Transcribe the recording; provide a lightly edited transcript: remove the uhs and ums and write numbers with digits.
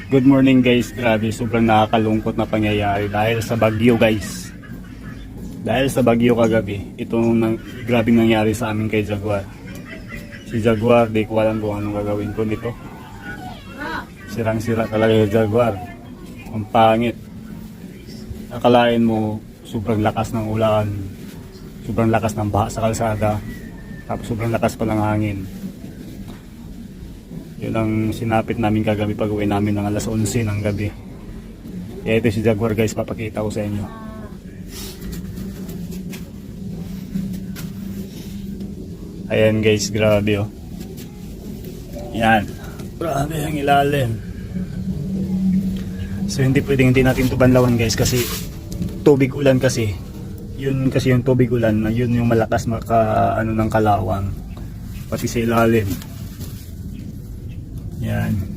Good morning guys, grabe sobrang nakakalungkot na pangyayari dahil sa bagyo guys. Dahil sa bagyo kagabi, grabe nangyari sa amin kay Jaguar. Si Jaguar, di ko alam kung anong gagawin ko nito. Sirang-sira talaga yung Jaguar. Ang pangit. Akalain mo, sobrang lakas ng ulan, sobrang lakas ng baha sa kalsada, tapos sobrang lakas pa ng hangin. Yun ang sinapit namin kagabi pag uwi namin ng alas 11 ng gabi. Kaya ito si Jaguar guys, papakita ko sa inyo. Ayan guys, grabe oh. Yan, grabe ang ilalim. So hindi pwedeng hindi natin ito banlawan guys, kasi tubig ulan kasi. Yun kasi yung tubig ulan, yun yung malakas ng kalawang. Pati sa ilalim. Yan.